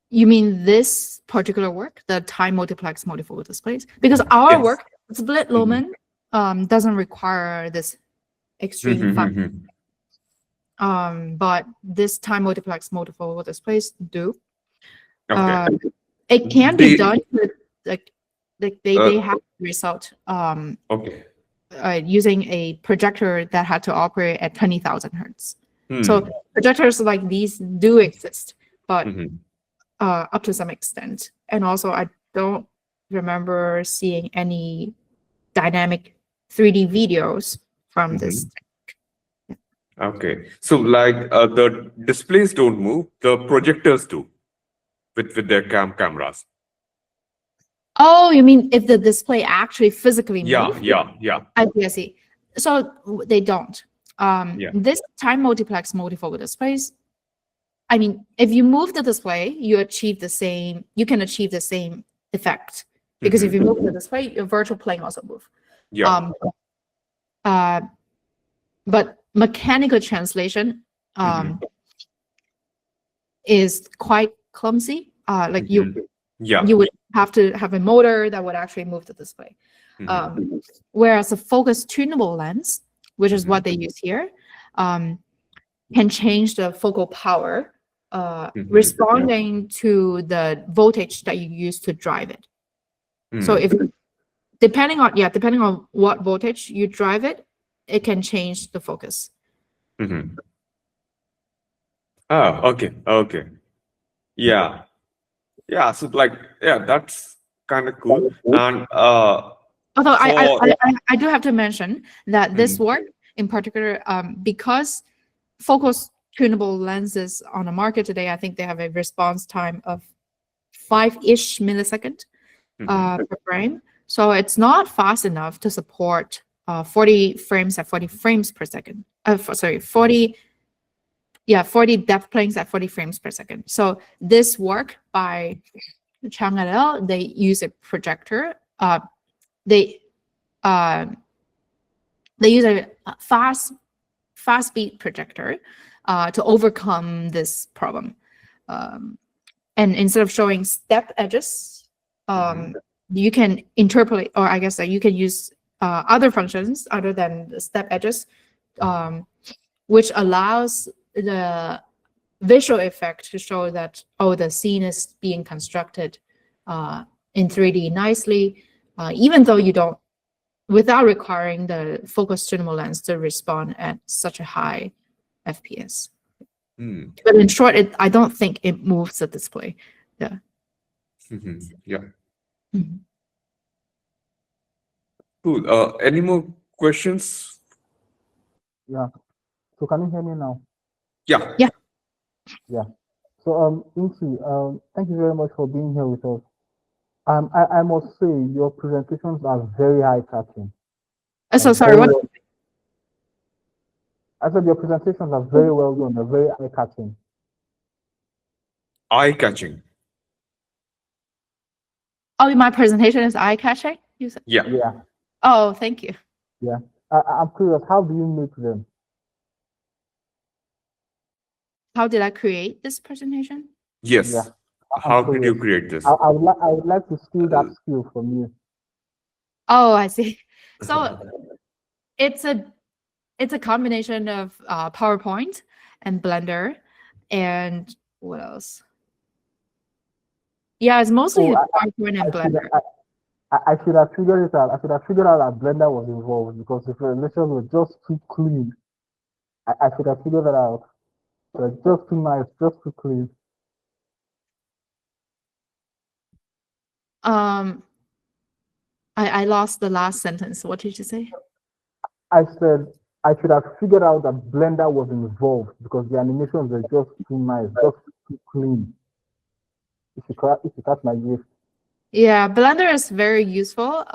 You mean this particular work, the time multiplex multifocal displays? Because our work, split Lohmann, doesn't require this extreme function. But this time multiplex multifocal displays do. It can be done with they have the result using a projector that had to operate at 20,000 hertz. So projectors like these do exist, but up to some extent. And also, I don't remember seeing any dynamic 3D videos from this. Okay, so the displays don't move, the projectors do with their cameras. Oh, you mean if the display actually physically moves? Yeah. I see. So they don't. This time multiplex multifocal displays, I mean, if you move the display, you can achieve the same effect. Because if you move the display, your virtual plane also moves. Yeah. But mechanical translation is quite clumsy. You would have to have a motor that would actually move the display. Whereas a focus tunable lens, which is what they use here, can change the focal power responding to the voltage that you use to drive it. So if depending on what voltage you drive it, it can change the focus. Okay. Yeah. So that's kind of cool. And although I do have to mention that this work in particular, because focus tunable lenses on the market today, I think they have a response time of 5-ish millisecond. per frame. So it's not fast enough to support 40 frames at 40 frames per second. 40 depth planes at 40 frames per second. So this work by Chang et al., they use a projector. They use a fast speed projector to overcome this problem. And instead of showing step edges, you can interpolate, or I guess you can use other functions other than the step edges, which allows the visual effect to show that, oh, the scene is being constructed in 3D nicely, even though you don't, without requiring the focused cinema lens to respond at such a high FPS. But in short, I don't think it moves the display. Yeah. Yeah. Cool. Any more questions? Yeah. So can you hear me now? Yeah. Yeah. So Yingsi, thank you very much for being here with us. I must say your presentations are very eye-catching. So sorry, what? I said your presentations are very well done. They're very eye-catching. Eye-catching. Oh, my presentation is eye-catching? You said? Yeah. Yeah. Oh, thank you. Yeah. I'm curious, how do you make them? How did I create this presentation? Yes. Yeah. How did you create this? I would like to steal that skill from you. Oh, I see. So it's a combination of PowerPoint and Blender, and what else? Yeah, it's mostly PowerPoint and Blender. I should have figured it out. I should have figured out that Blender was involved, because the presentations were just too clean. I should have figured that out. They're just too nice, just too clean. I lost the last sentence. What did you say? I said I should have figured out that Blender was involved, because the animations were just too nice, just too clean. If you catch my drift. Yeah, Blender is very useful.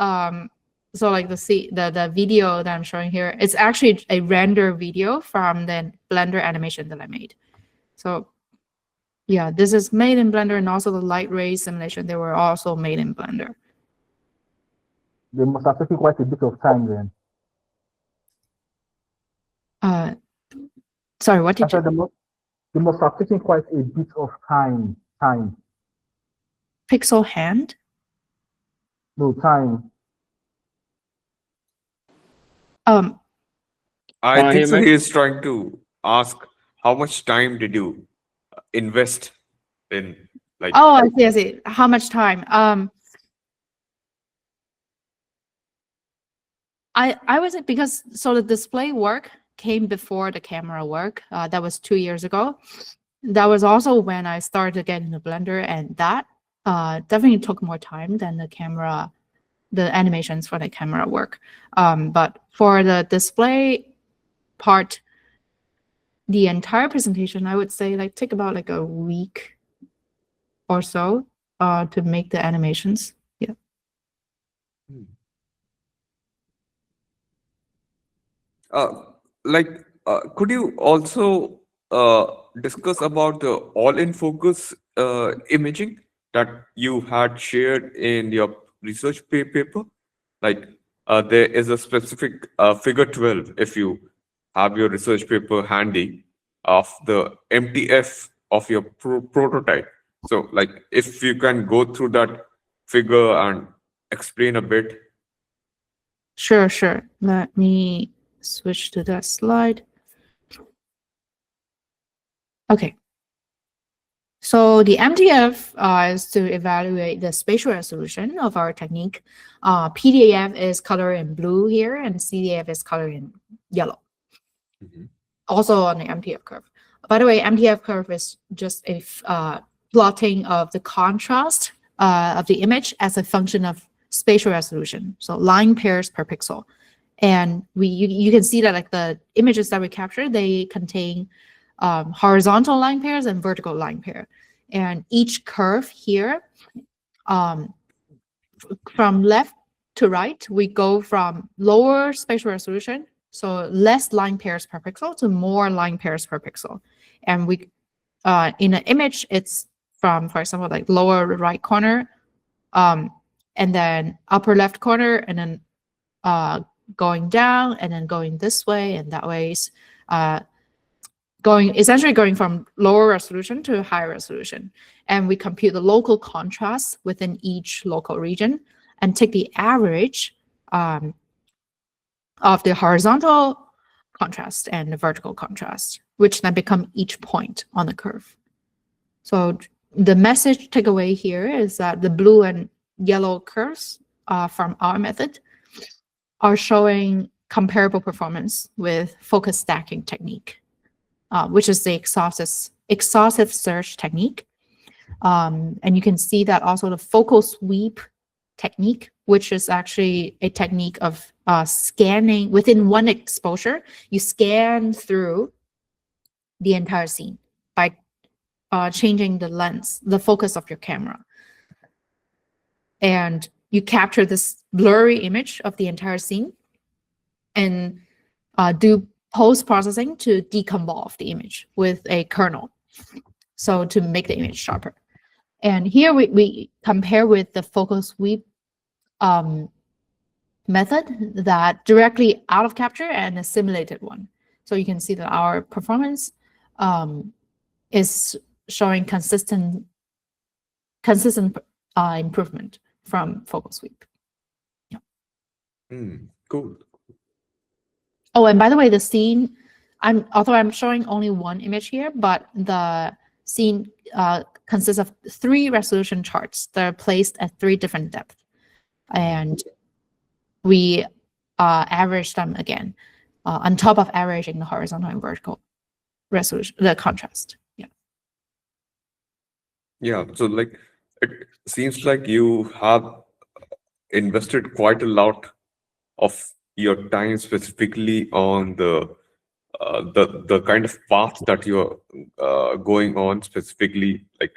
So like the video that I'm showing here, it's actually a render video from the Blender animation that I made. So yeah, this is made in Blender, and also the light ray simulation, they were also made in Blender. They must have taken quite a bit of time then. Sorry, what did you? They must have taken quite a bit of time. Pixel hand? No, time. I think so. He is trying to ask, how much time did you invest in, like? Oh, I see. How much time? I was, because so the display work came before the camera work. That was 2 years ago. That was also when I started getting the Blender, and that definitely took more time than the animations for the camera work. But for the display part, the entire presentation, I would say take about a week or so to make the animations. Yeah. Could you also discuss about the all-in focus imaging that you had shared in your research paper? There is a specific figure 12, if you have your research paper handy, of the MTF of your prototype. So if you can go through that figure and explain a bit. Sure. Let me switch to that slide. Okay. So the MTF is to evaluate the spatial resolution of our technique. PDAF is colored in blue here, and CDAF is colored in yellow. Also on the MTF curve. By the way, MTF curve is just a plotting of the contrast of the image as a function of spatial resolution. So line pairs per pixel. And you can see that the images that we capture, they contain horizontal line pairs and vertical line pair. And each curve here from left to right, we go from lower spatial resolution, so less line pairs per pixel, to more line pairs per pixel. And we, in an image, it's from, for example, like lower right corner, and then upper left corner, and then going down, and then going this way and that way. Essentially going from lower resolution to higher resolution. And we compute the local contrast within each local region and take the average of the horizontal contrast and the vertical contrast, which then become each point on the curve. So the message takeaway here is that the blue and yellow curves from our method are showing comparable performance with focus stacking technique, which is the exhaustive search technique. And you can see that also the focal sweep technique, which is actually a technique of scanning within one exposure. You scan through the entire scene by changing the lens, the focus of your camera. And you capture this blurry image of the entire scene and do post-processing to deconvolve the image with a kernel, so to make the image sharper. And here we compare with the focal sweep method that directly out of capture and a simulated one. So you can see that our performance is showing consistent improvement from focal sweep. Yeah. Cool. Oh, and by the way, the scene, although I'm showing only one image here, but the scene consists of 3 resolution charts that are placed at 3 different depths. And we average them again on top of averaging the horizontal and vertical resolution, the contrast. Yeah. Yeah. So like, it seems like you have invested quite a lot of your time specifically on the kind of path that you're going on, specifically like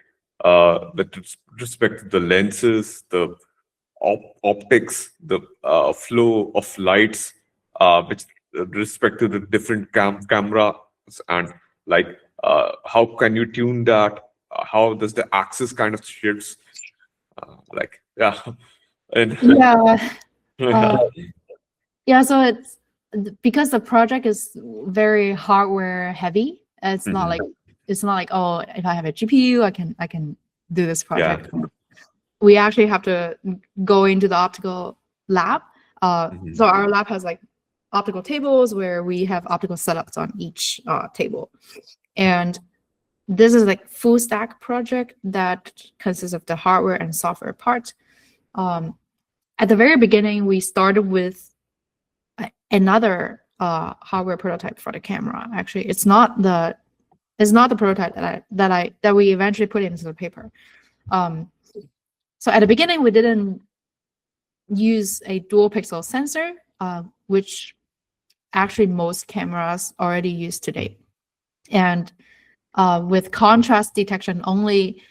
with respect to the lenses, the optics, the flow of lights, with respect to the different cameras, and like how can you tune that? How does the axis kind of shifts? Like, yeah. And Yeah. Yeah, so it's because the project is very hardware heavy. It's not like oh, if I have a GPU, I can do this project. Yeah. We actually have to go into the optical lab. So our lab has like optical tables where we have optical setups on each table, and this is like full stack project that consists of the hardware and software part. At the very beginning, we started with another hardware prototype for the camera. Actually, it's not the prototype that we eventually put into the paper. So at the beginning, we didn't use a dual pixel sensor, which actually most cameras already use today. And with contrast detection only,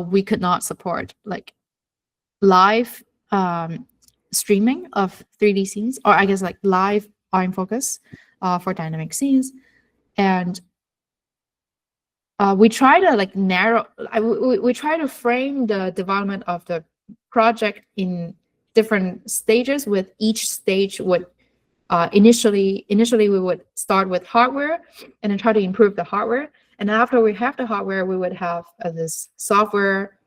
we could not support like live streaming of 3D scenes, or I guess like live autofocus for dynamic scenes. And we try to like we try to frame the development of the project in different stages, with each stage would initially we would start with hardware and then try to improve the hardware. And after we have the hardware, we would have this software.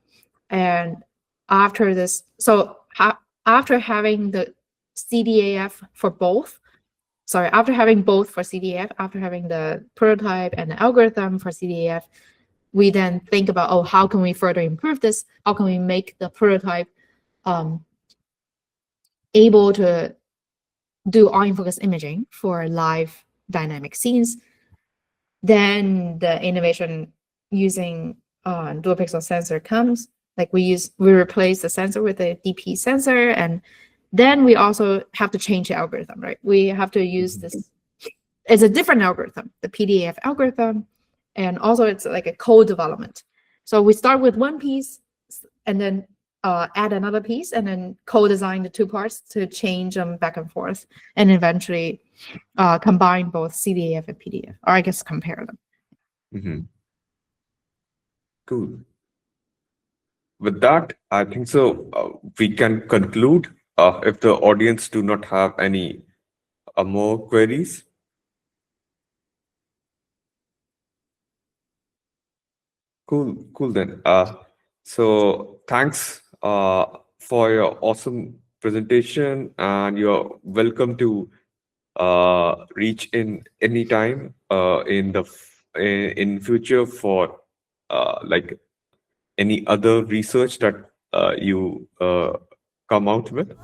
And after this, so after having the CDAF for both, after having both for CDAF, after having the prototype and the algorithm for CDAF, we then think about, oh, how can we further improve this? How can we make the prototype able to do autofocus imaging for live dynamic scenes? Then the innovation using dual pixel sensor comes. Like we replace the sensor with a DP sensor, and then we also have to change the algorithm, right? We have to use this. It's a different algorithm, the PDAF algorithm, and also it's like a co-development. So we start with one piece, and then add another piece and then co-design the two parts to change them back and forth, and eventually combine both CDAF and PDF, or I guess compare them. Mm-hmm. Cool. With that, I think so we can conclude if the audience do not have any more queries. Cool then. So thanks for your awesome presentation, and you're welcome to reach in anytime in future for like any other research that you come out with.